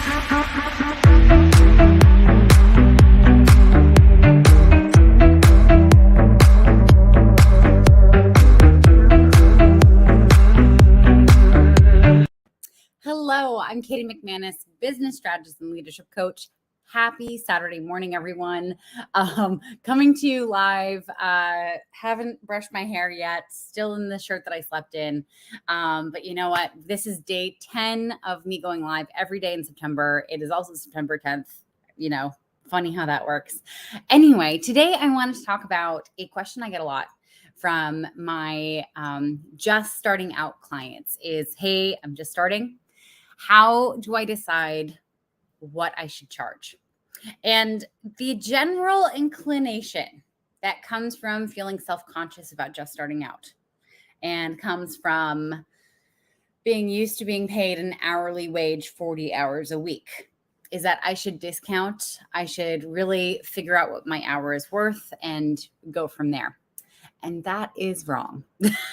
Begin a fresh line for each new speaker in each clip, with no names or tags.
Hello, I'm Katie McManus, business strategist and leadership coach. Happy Saturday morning, everyone. Coming to you live. Haven't brushed my hair yet. Still in the shirt that I slept in. But you know what? This is day 10 of me going live every day in September. It is also September 10th. You know, funny how that works. Anyway, today I wanted to talk about a question I get a lot from my just starting out clients is, hey, I'm just starting. How do I decide what I should charge? And the general inclination that comes from feeling self-conscious about just starting out and comes from being used to being paid an hourly wage 40 hours a week is that I should discount. I should really figure out what my hour is worth and go from there. And that is wrong.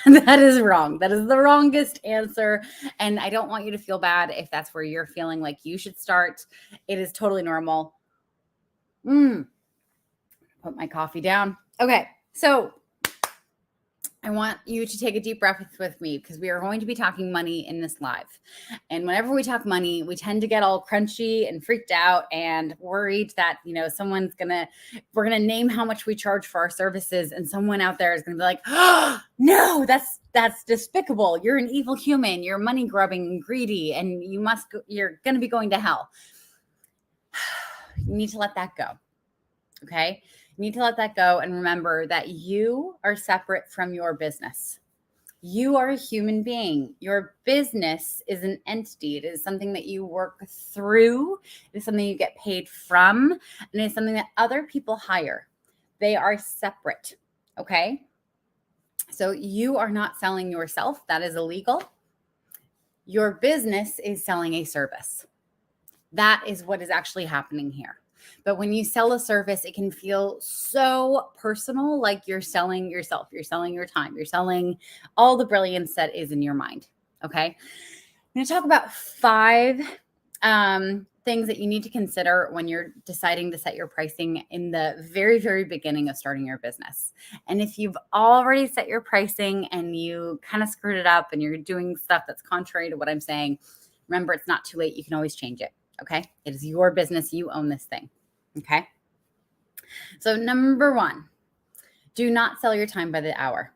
That is wrong. That is the wrongest answer. And I don't want you to feel bad if that's where you're feeling like you should start. It is totally normal. Put my coffee down. Okay. So I want you to take a deep breath with me because we are going to be talking money in this live. And whenever we talk money, we tend to get all crunchy and freaked out and worried that, you know, we're going to name how much we charge for our services. And someone out there is going to be like, oh, no, that's despicable. You're an evil human. You're money grubbing and greedy, and you're going to be going to hell. You need to let that go. Okay. You need to let that go and remember that you are separate from your business. You are a human being. Your business is an entity. It is something that you work through. It is something you get paid from, and it is something that other people hire. They are separate. Okay. So you are not selling yourself. That is illegal. Your business is selling a service. That is what is actually happening here. But when you sell a service, it can feel so personal, like you're selling yourself, you're selling your time, you're selling all the brilliance that is in your mind. Okay. I'm going to talk about 5 things that you need to consider when you're deciding to set your pricing in the very, very beginning of starting your business. And if you've already set your pricing and you kind of screwed it up and you're doing stuff that's contrary to what I'm saying, remember, it's not too late. You can always change it. Okay. It is your business. You own this thing. Okay. So number 1, do not sell your time by the hour.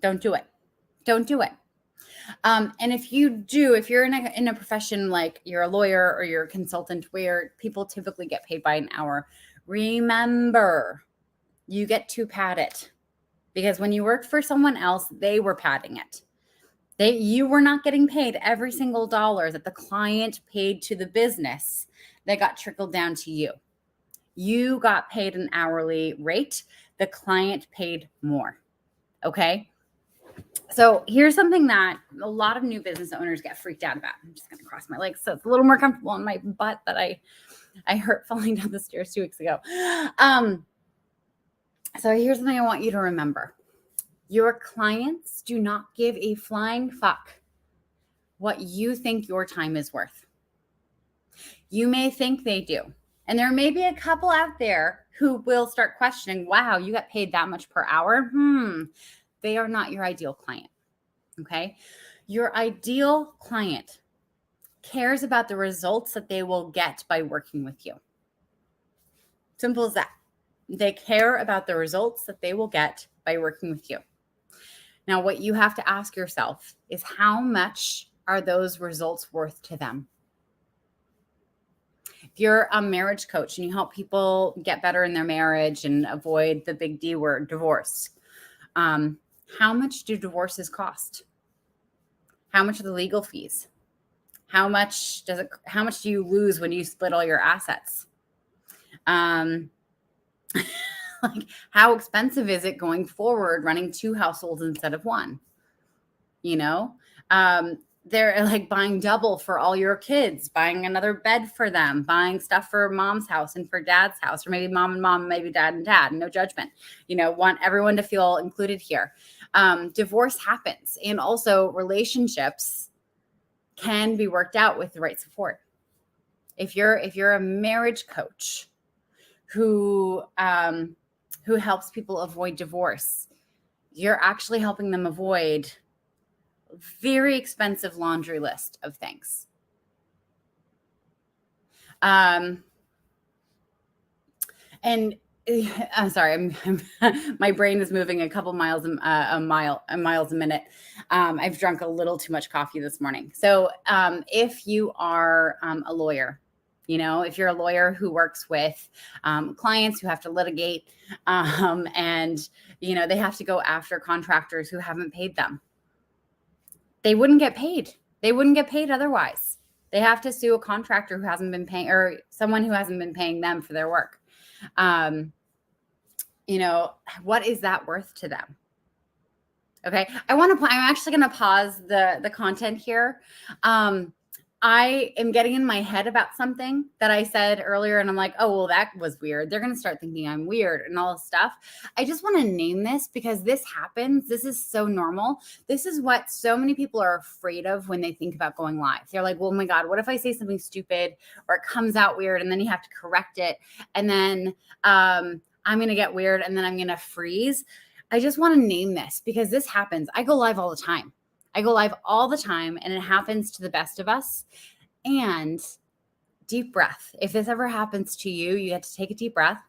Don't do it. Don't do it. And if you're in a profession like you're a lawyer or you're a consultant where people typically get paid by an hour, remember, you get to pad it, because when you worked for someone else, they were padding it. You were not getting paid every single dollar that the client paid to the business that got trickled down to you. You got paid an hourly rate. The client paid more. Okay. So here's something that a lot of new business owners get freaked out about. I'm just going to cross my legs so it's a little more comfortable on my butt that I hurt falling down the stairs 2 weeks ago. So here's something I want you to remember. Your clients do not give a flying fuck what you think your time is worth. You may think they do. And there may be a couple out there who will start questioning, wow, you got paid that much per hour? They are not your ideal client. Okay. Your ideal client cares about the results that they will get by working with you. Simple as that. They care about the results that they will get by working with you. Now, what you have to ask yourself is, how much are those results worth to them? If you're a marriage coach and you help people get better in their marriage and avoid the big D word, divorce, how much do divorces cost? How much are the legal fees? How much do you lose when you split all your assets? Like, how expensive is it going forward running 2 households instead of 1? You know, they're like buying double for all your kids, buying another bed for them, buying stuff for mom's house and for dad's house, or maybe mom and mom, maybe dad and dad. No judgment. You know, want everyone to feel included here. Divorce happens, and also relationships can be worked out with the right support. if you're a marriage coach who helps people avoid divorce, you're actually helping them avoid a very expensive laundry list of things. And I'm sorry, my brain is moving a couple miles a minute. I've drunk a little too much coffee this morning. So if you are a lawyer, if you're a lawyer who works with clients who have to litigate and, they have to go after contractors who haven't paid them, they wouldn't get paid. They wouldn't get paid otherwise. They have to sue a contractor who hasn't been paying, or someone who hasn't been paying them for their work. What is that worth to them? Okay. I'm actually going to pause the content here. I am getting in my head about something that I said earlier, and I'm like, oh, well, that was weird. They're going to start thinking I'm weird and all this stuff. I just want to name this because this happens. This is so normal. This is what so many people are afraid of when they think about going live. They're like, well, oh my God, what if I say something stupid or it comes out weird and then you have to correct it? And then I'm going to get weird and then I'm going to freeze. I just want to name this because this happens. I go live all the time. I go live all the time, and it happens to the best of us. And deep breath. If this ever happens to you, you get to take a deep breath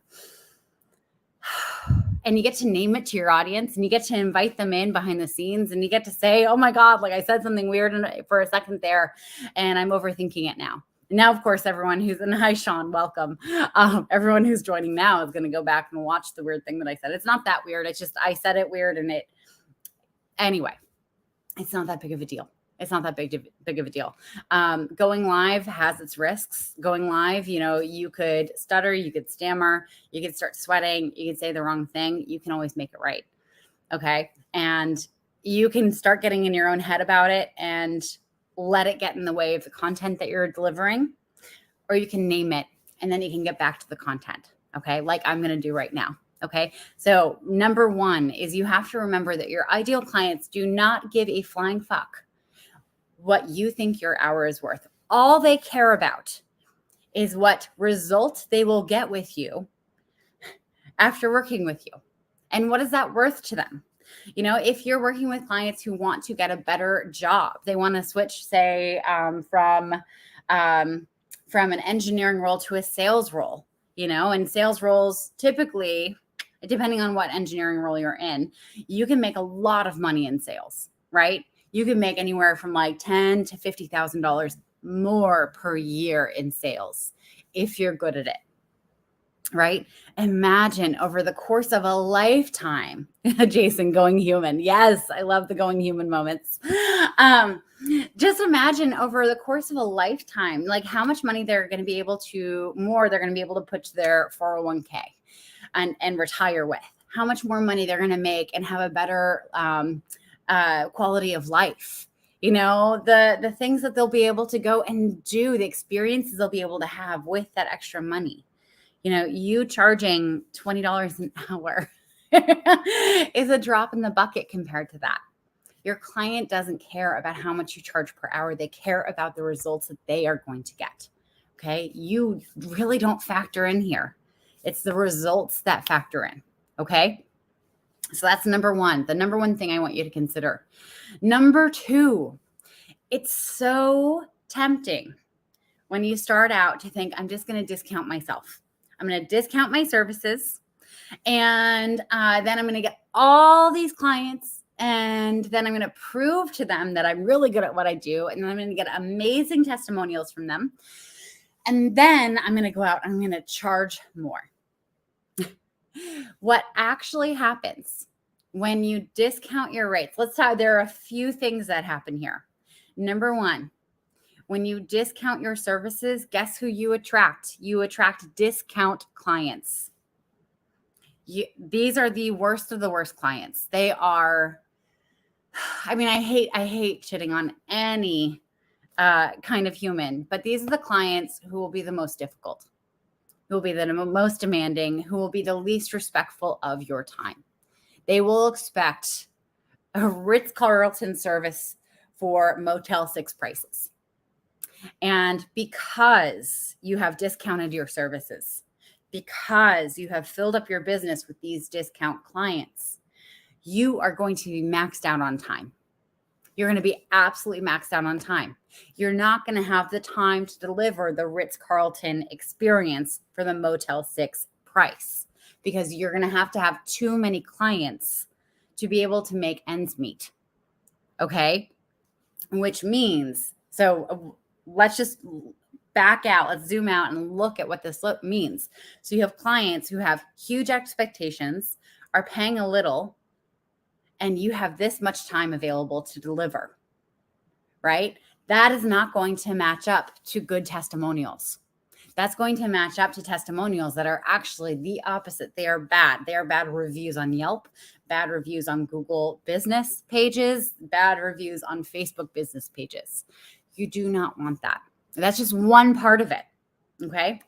and you get to name it to your audience, and you get to invite them in behind the scenes, and you get to say, oh my God, like I said something weird for a second there, and I'm overthinking it now. And now, of course, everyone who's in, hi, Sean, welcome. Everyone who's joining now is going to go back and watch the weird thing that I said. It's not that weird. It's just, I said it weird anyway. It's not that big of a deal. It's not that big of a deal. Going live has its risks. Going live, you could stutter, you could stammer, you could start sweating, you could say the wrong thing. You can always make it right. Okay. And you can start getting in your own head about it and let it get in the way of the content that you're delivering, or you can name it and then you can get back to the content. Okay. Like I'm going to do right now. Okay. So number one is you have to remember that your ideal clients do not give a flying fuck what you think your hour is worth. All they care about is what result they will get with you after working with you. And what is that worth to them? If you're working with clients who want to get a better job, they want to switch, say, from an engineering role to a sales role, and sales roles typically, depending on what engineering role you're in, you can make a lot of money in sales, right? You can make anywhere from like $10,000 to $50,000 more per year in sales if you're good at it, right? Imagine over the course of a lifetime, Jason, going human. Yes, I love the going human moments. Just imagine over the course of a lifetime, like how much money they're going to be able to put to their 401k. And retire with, how much more money they're going to make and have a better quality of life. The things that they'll be able to go and do, the experiences they'll be able to have with that extra money. You charging $20 an hour is a drop in the bucket compared to that. Your client doesn't care about how much you charge per hour. They care about the results that they are going to get. Okay. You really don't factor in here. It's the results that factor in. Okay. So that's number one, the number one thing I want you to consider. Number two, it's so tempting when you start out to think, I'm just going to discount myself. I'm going to discount my services. And then I'm going to get all these clients. And then I'm going to prove to them that I'm really good at what I do. And then I'm going to get amazing testimonials from them. And then I'm going to go out and I'm going to charge more. What actually happens when you discount your rates? There are a few things that happen here. Number one, when you discount your services, guess who you attract? You attract discount clients. These are the worst of the worst clients. They are, I hate shitting on any kind of human, but these are the clients who will be the most difficult, who will be the most demanding, who will be the least respectful of your time. They will expect a Ritz-Carlton service for Motel 6 prices. And because you have discounted your services, because you have filled up your business with these discount clients, you are going to be maxed out on time. You're going to be absolutely maxed out on time. You're not going to have the time to deliver the Ritz-Carlton experience for the Motel 6 price, because you're going to have too many clients to be able to make ends meet. Okay? Which means, so let's just back out. Let's zoom out and look at what this means. So you have clients who have huge expectations, are paying a little, and you have this much time available to deliver, right? That is not going to match up to good testimonials. That's going to match up to testimonials that are actually the opposite. They are bad. They are bad reviews on Yelp, bad reviews on Google business pages, bad reviews on Facebook business pages. You do not want that. That's just one part of it, okay?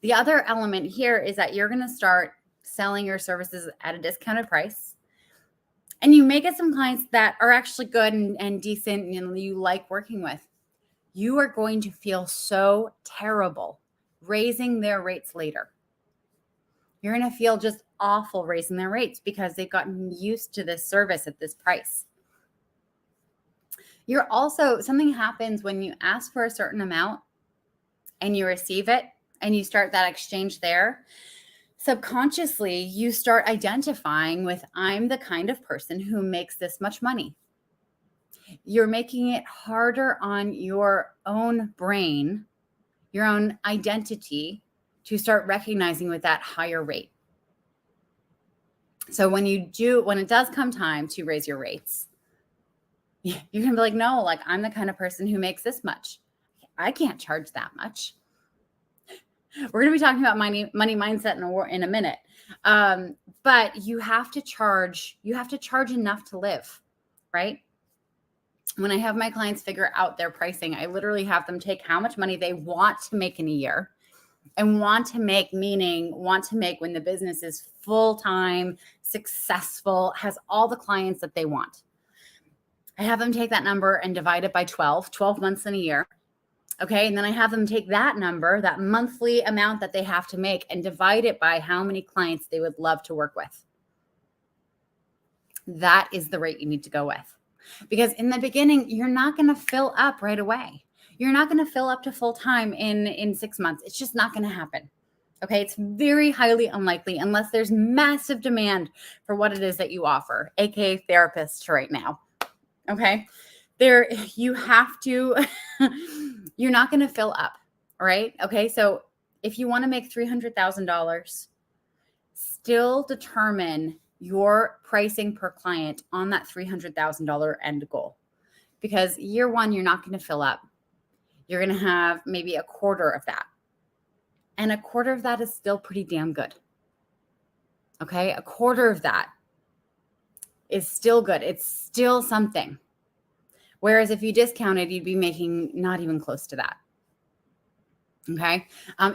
The other element here is that you're going to start selling your services at a discounted price. And you may get some clients that are actually good and decent and you like working with. You are going to feel so terrible raising their rates later. You're going to feel just awful raising their rates because they've gotten used to this service at this price. Something happens when you ask for a certain amount and you receive it and you start that exchange there. Subconsciously, you start identifying with, I'm the kind of person who makes this much money. You're making it harder on your own brain, your own identity, to start recognizing with that higher rate. So when it does come time to raise your rates, you're going to be like, no, like I'm the kind of person who makes this much. I can't charge that much. We're going to be talking about money mindset in a minute. But you have to charge enough to live, right? When I have my clients figure out their pricing, I literally have them take how much money they want to make in a year and want to make when the business is full-time, successful, has all the clients that they want. I have them take that number and divide it by 12 months in a year. Okay. And then I have them take that number, that monthly amount that they have to make, and divide it by how many clients they would love to work with. That is the rate you need to go with. Because in the beginning, you're not going to fill up right away. You're not going to fill up to full time in 6 months. It's just not going to happen. Okay. It's very highly unlikely unless there's massive demand for what it is that you offer, AKA therapist right now. Okay. You have to, you're not going to fill up. Right. Okay. So if you want to make $300,000, still determine your pricing per client on that $300,000 end goal, because year one, you're not going to fill up. You're going to have maybe a quarter of that. And a quarter of that is still pretty damn good. Okay. A quarter of that is still good. It's still something. Whereas if you discounted, you'd be making not even close to that. Okay.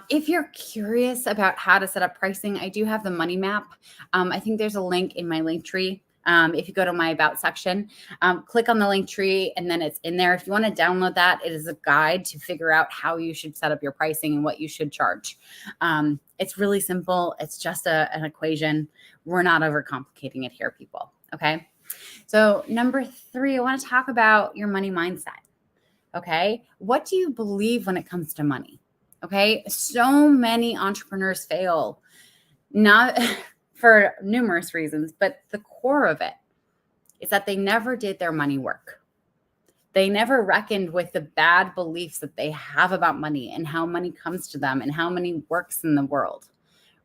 If you're curious about how to set up pricing, I do have the money map. I think there's a link in my link tree. If you go to my about section, click on the link tree and then it's in there. If you want to download that, it is a guide to figure out how you should set up your pricing and what you should charge. It's really simple. It's just an equation. We're not overcomplicating it here, people. Okay. So number 3, I want to talk about your money mindset. Okay. What do you believe when it comes to money? Okay. So many entrepreneurs fail, not for numerous reasons, but the core of it is that they never did their money work. They never reckoned with the bad beliefs that they have about money and how money comes to them and how money works in the world,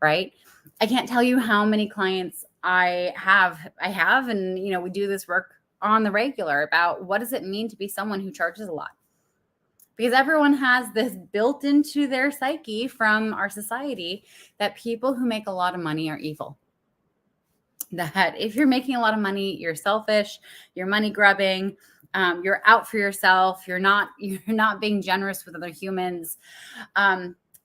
right? I can't tell you how many clients I have, and we do this work on the regular about what does it mean to be someone who charges a lot. Because everyone has this built into their psyche from our society that people who make a lot of money are evil. That if you're making a lot of money, you're selfish, you're money grubbing, you're out for yourself, you're not being generous with other humans.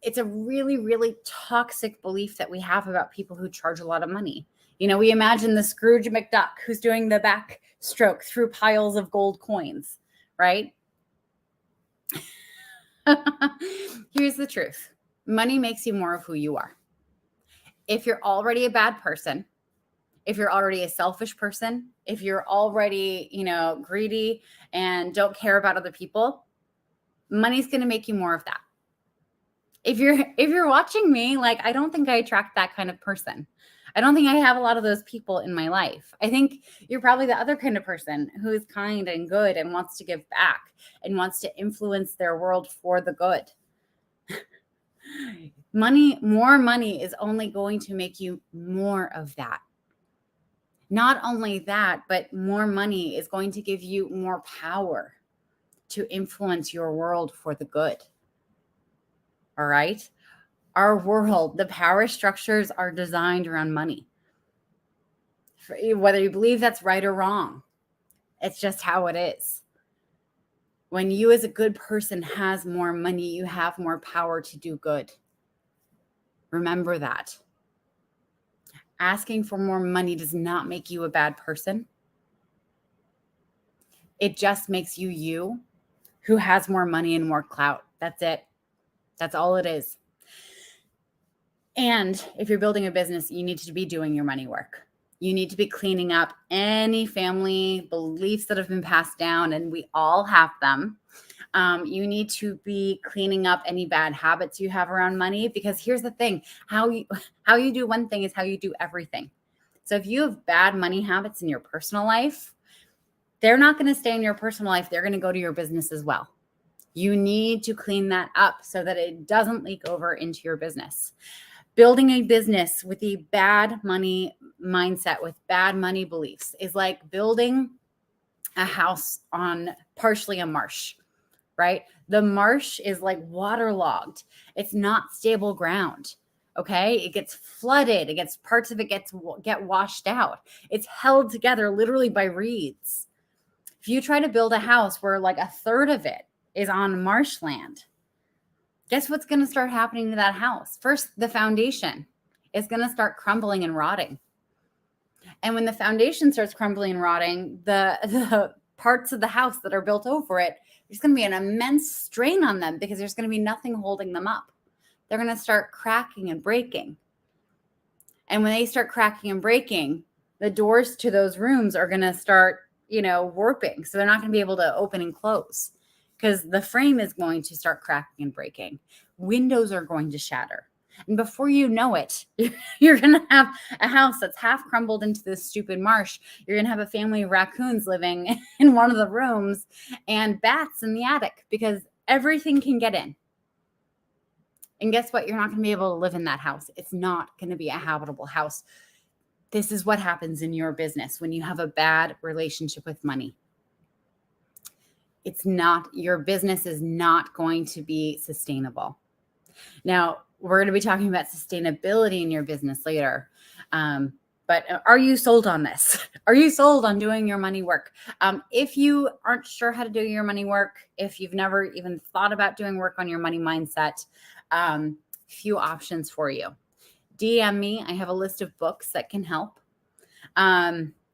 It's a really, really toxic belief that we have about people who charge a lot of money. We imagine the Scrooge McDuck who's doing the backstroke through piles of gold coins, right? Here's the truth. Money makes you more of who you are. If you're already a bad person, if you're already a selfish person, if you're already, greedy and don't care about other people, money's going to make you more of that. If you're watching me, like, I don't think I attract that kind of person. I don't think I have a lot of those people in my life. I think you're probably the other kind of person who is kind and good and wants to give back and wants to influence their world for the good. More money is only going to make you more of that. Not only that, but more money is going to give you more power to influence your world for the good. All right? Our world, the power structures are designed around money. Whether you believe that's right or wrong, it's just how it is. When you as a good person has more money, you have more power to do good. Remember that. Asking for more money does not make you a bad person. It just makes you who has more money and more clout. That's it. That's all it is. And if you're building a business, you need to be doing your money work. You need to be cleaning up any family beliefs that have been passed down, and we all have them. You need to be cleaning up any bad habits you have around money, because here's the thing, how you do one thing is how you do everything. So if you have bad money habits in your personal life, they're not going to stay in your personal life. They're going to go to your business as well. You need to clean that up so that it doesn't leak over into your business. Building a business with a bad money mindset, with bad money beliefs, is like building a house on partially a marsh. Right? The marsh is like waterlogged. It's not stable ground. Okay. It gets flooded. Parts of it get washed out. It's held together literally by reeds. If you try to build a house where like a third of it is on marshland, guess what's going to start happening to that house? First, the foundation is going to start crumbling and rotting. And when the foundation starts crumbling and rotting, the parts of the house that are built over it, there's going to be an immense strain on them because there's going to be nothing holding them up. They're going to start cracking and breaking. And when they start cracking and breaking, the doors to those rooms are going to start, warping. So they're not going to be able to open and close because the frame is going to start cracking and breaking. Windows are going to shatter. And before you know it, you're going to have a house that's half crumbled into this stupid marsh. You're going to have a family of raccoons living in one of the rooms and bats in the attic because everything can get in. And guess what? You're not going to be able to live in that house. It's not going to be a habitable house. This is what happens in your business when you have a bad relationship with money. Your business is not going to be sustainable. Now, we're going to be talking about sustainability in your business later. But are you sold on this? Are you sold on doing your money work? If you aren't sure how to do your money work, if you've never even thought about doing work on your money mindset, few options for you. DM me. I have a list of books that can help.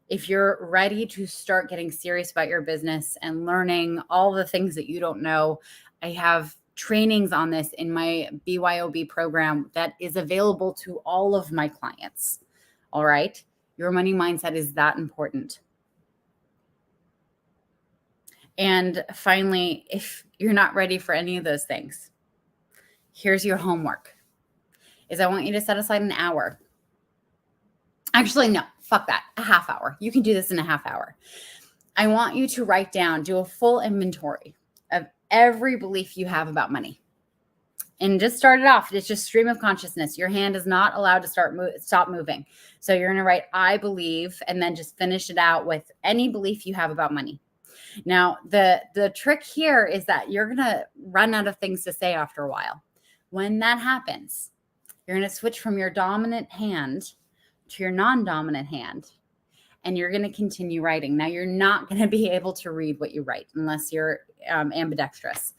If you're ready to start getting serious about your business and learning all the things that you don't know, I have trainings on this in my BYOB program that is available to all of my clients. All right. Your money mindset is that important. And finally, if you're not ready for any of those things, here's your homework. I want you to set aside an hour. Actually, no, fuck that. A half hour. You can do this in a half hour. I want you to write down, do a full inventory of every belief you have about money. And just start it off. It's just stream of consciousness. Your hand is not allowed to stop moving. So you're going to write, I believe, and then just finish it out with any belief you have about money. Now, the trick here is that you're going to run out of things to say after a while. When that happens, you're going to switch from your dominant hand to your non-dominant hand, and you're going to continue writing. Now, you're not going to be able to read what you write unless you're ambidextrous.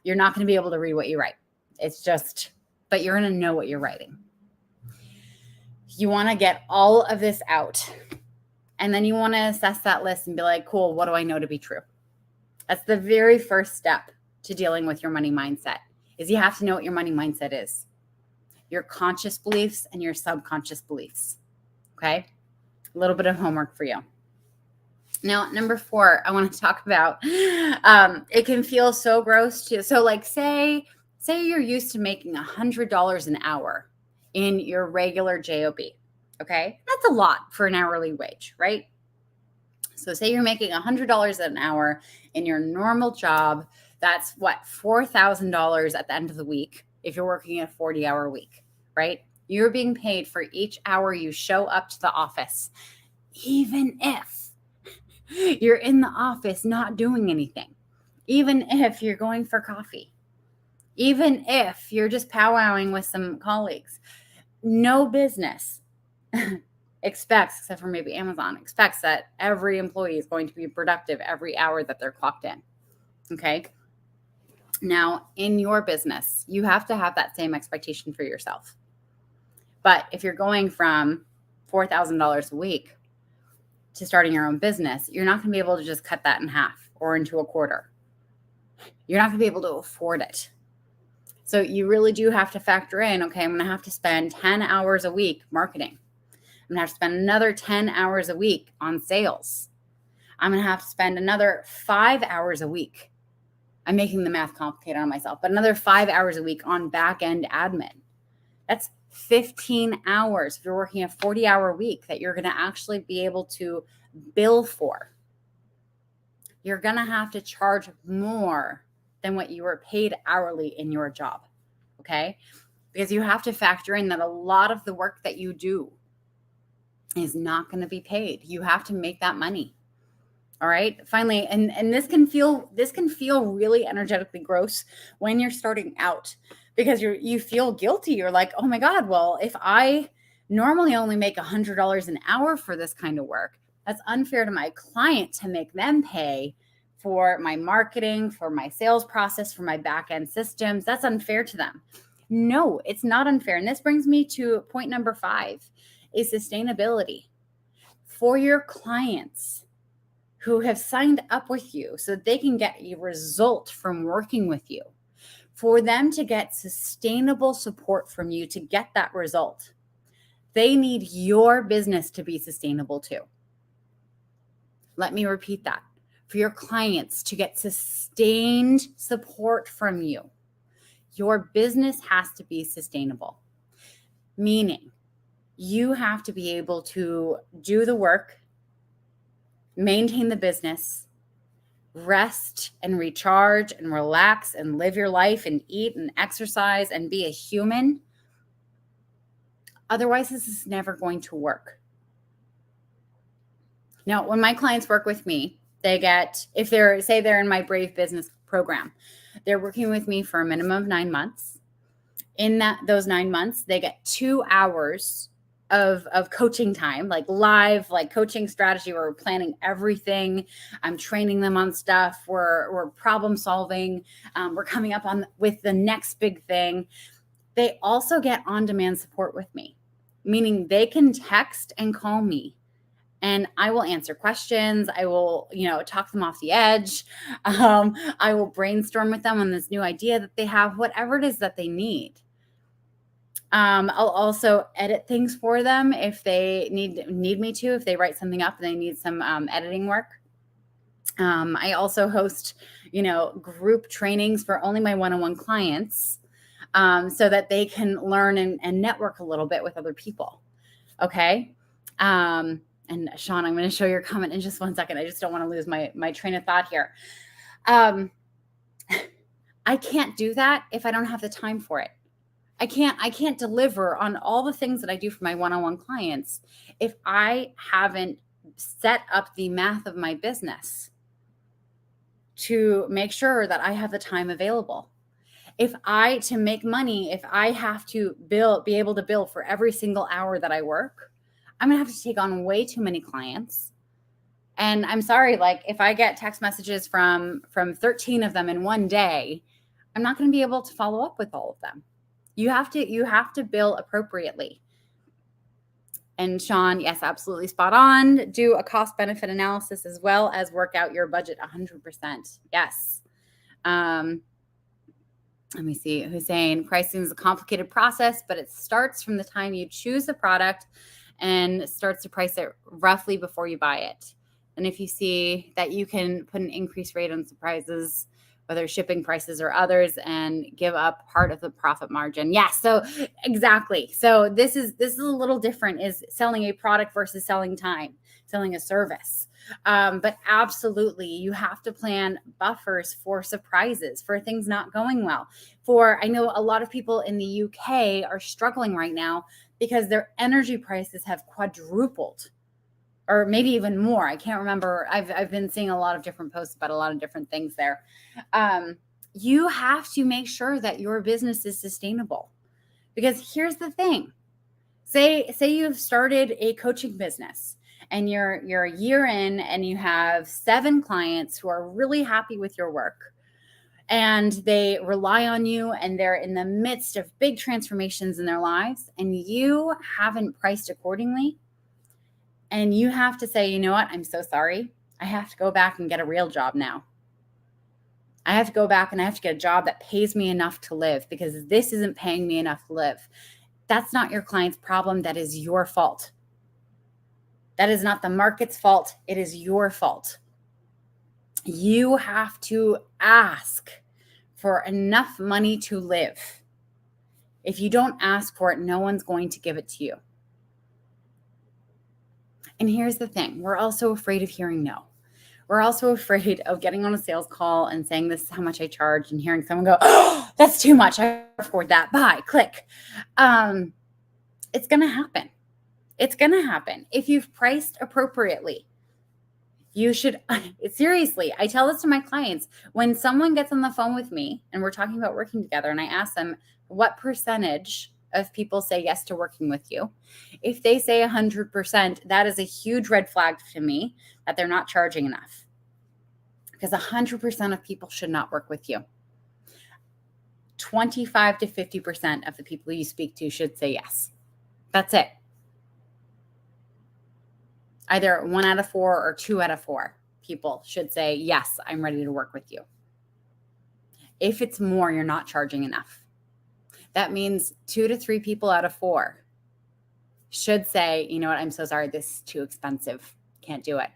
You're not going to be able to read what you write. But you're going to know what you're writing. You want to get all of this out, and then you want to assess that list and be like, cool, what do I know to be true? That's the very first step to dealing with your money mindset is you have to know what your money mindset is. Your conscious beliefs and your subconscious beliefs. Okay? A little bit of homework for you. Now, number 4, I want to talk about, it can feel so gross too. So like say you're used to making $100 an hour in your regular job. Okay. That's a lot for an hourly wage, right? So say you're making $100 an hour in your normal job. That's what, $4,000 at the end of the week if you're working a 40-hour week, right? You're being paid for each hour you show up to the office, even if you're in the office not doing anything, even if you're going for coffee, even if you're just powwowing with some colleagues. No business expects, except for maybe Amazon, expects that every employee is going to be productive every hour that they're clocked in. Okay. Now, in your business, you have to have that same expectation for yourself. But if you're going from $4,000 a week to starting your own business, you're not going to be able to just cut that in half or into a quarter. You're not going to be able to afford it. So you really do have to factor in, okay, I'm going to have to spend 10 hours a week marketing. I'm going to have to spend another 10 hours a week on sales. I'm going to have to spend another 5 hours a week. I'm making the math complicated on myself, but another 5 hours a week on back-end admin. That's 15 hours if you're working a 40-hour week that you're going to actually be able to bill for. You're going to have to charge more than what you were paid hourly in your job, okay? Because you have to factor in that a lot of the work that you do is not going to be paid. You have to make that money. All right. Finally, and this can feel really energetically gross when you're starting out, because you feel guilty. You're like, oh my God, well, if I normally only make $100 an hour for this kind of work, that's unfair to my client to make them pay for my marketing, for my sales process, for my back end systems. That's unfair to them. No, it's not unfair. And this brings me to point number 5 is sustainability for your clients who have signed up with you so that they can get a result from working with you, for them to get sustainable support from you to get that result. They need your business to be sustainable too. Let me repeat that. For your clients to get sustained support from you, your business has to be sustainable, meaning you have to be able to do the work, maintain the business, rest and recharge and relax and live your life and eat and exercise and be a human. Otherwise, this is never going to work. Now, when my clients work with me, they get, if they're in my Brave Business program, they're working with me for a minimum of 9 months. In those 9 months, they get 2 hours of coaching time, like live, like coaching strategy, where we're planning everything. I'm training them on stuff. We're problem solving. We're coming up with the next big thing. They also get on-demand support with me, meaning they can text and call me, and I will answer questions. I will, talk them off the edge. I will brainstorm with them on this new idea that they have, whatever it is that they need. I'll also edit things for them if they need me to, if they write something up and they need some editing work. I also host, group trainings for only my one-on-one clients, so that they can learn and network a little bit with other people. Okay. And Sean, I'm going to show your comment in just 1 second. I just don't want to lose my train of thought here. I can't do that if I don't have the time for it. I can't deliver on all the things that I do for my one-on-one clients if I haven't set up the math of my business to make sure that I have the time available. To make money, if I have to be able to bill for every single hour that I work, I'm going to have to take on way too many clients. And I'm sorry, like if I get text messages from 13 of them in one day, I'm not going to be able to follow up with all of them. You have to bill appropriately. And Sean, yes, absolutely spot on. Do a cost benefit analysis as well as work out your budget 100%. Yes. Let me see. Hussein, pricing is a complicated process, but it starts from the time you choose the product and starts to price it roughly before you buy it. And if you see that you can put an increased rate on surprises, whether shipping prices or others, and give up part of the profit margin. Yeah, so exactly. So this is a little different, is selling a product versus selling time, selling a service. But absolutely, you have to plan buffers for surprises, for things not going well. I know a lot of people in the UK are struggling right now because their energy prices have quadrupled, or maybe even more. I can't remember. I've been seeing a lot of different posts about a lot of different things there. You have to make sure that your business is sustainable, because here's the thing. Say you've started a coaching business and you're a year in and you have 7 clients who are really happy with your work and they rely on you and they're in the midst of big transformations in their lives, and you haven't priced accordingly. And you have to say, you know what? I'm so sorry. I have to go back and get a real job now. I have to go back and I have to get a job that pays me enough to live, because this isn't paying me enough to live. That's not your client's problem. That is your fault. That is not the market's fault. It is your fault. You have to ask for enough money to live. If you don't ask for it, no one's going to give it to you. And here's the thing. We're also afraid of hearing no. We're also afraid of getting on a sales call and saying, this is how much I charge, and hearing someone go, oh, that's too much. I can't afford that. Bye, click. It's going to happen. It's going to happen. If you've priced appropriately, you should, seriously, I tell this to my clients. When someone gets on the phone with me and we're talking about working together, and I ask them, what percentage of people say yes to working with you? If they say 100%, that is a huge red flag to me that they're not charging enough, because 100% of people should not work with you. 25 to 50% of the people you speak to should say yes. That's it. Either 1 out of 4 or 2 out of 4 people should say, yes, I'm ready to work with you. If it's more, you're not charging enough. That means 2 to 3 people out of 4 should say, you know what, I'm so sorry, this is too expensive. Can't do it.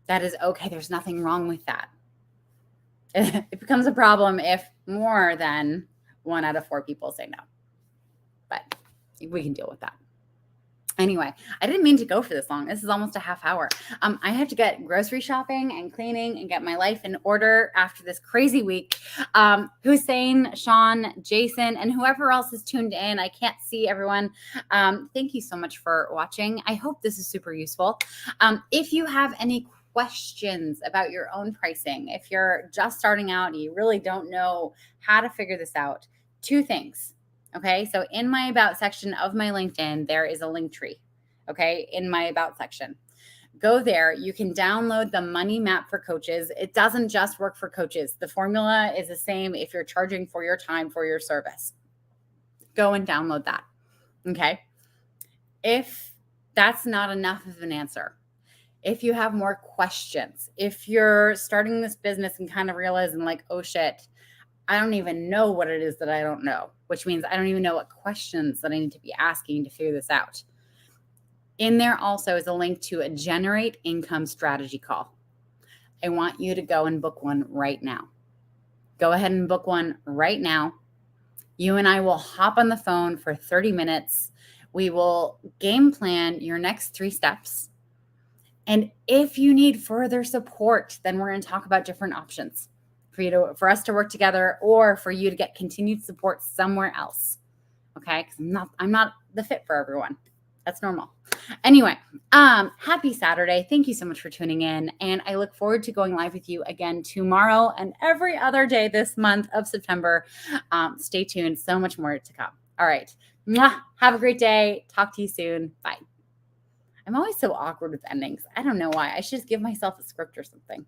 That is okay. There's nothing wrong with that. It becomes a problem if more than 1 out of 4 people say no. But we can deal with that. Anyway, I didn't mean to go for this long. This is almost a half hour. I have to get grocery shopping and cleaning and get my life in order after this crazy week. Hussein, Sean, Jason, and whoever else is tuned in, I can't see everyone. Thank you so much for watching. I hope this is super useful. If you have any questions about your own pricing, if you're just starting out and you really don't know how to figure this out, 2 things. Okay, so in my about section of my LinkedIn, there is a link tree. Okay, in my about section. Go there. You can download the money map for coaches. It doesn't just work for coaches. The formula is the same if you're charging for your time, for your service. Go and download that. Okay. If that's not enough of an answer, if you have more questions, if you're starting this business and kind of realizing like, oh shit, I don't even know what it is that I don't know, which means I don't even know what questions that I need to be asking to figure this out. In there also is a link to a Generate Income strategy call. I want you to go and book one right now. Go ahead and book one right now. You and I will hop on the phone for 30 minutes. We will game plan your next 3 steps. And if you need further support, then we're going to talk about different options for us to work together, or for you to get continued support somewhere else. Okay? Because I'm not the fit for everyone. That's normal. Anyway, happy Saturday. Thank you so much for tuning in. And I look forward to going live with you again tomorrow and every other day this month of September. Stay tuned. So much more to come. All right. Mwah. Have a great day. Talk to you soon. Bye. I'm always so awkward with endings. I don't know why. I should just give myself a script or something.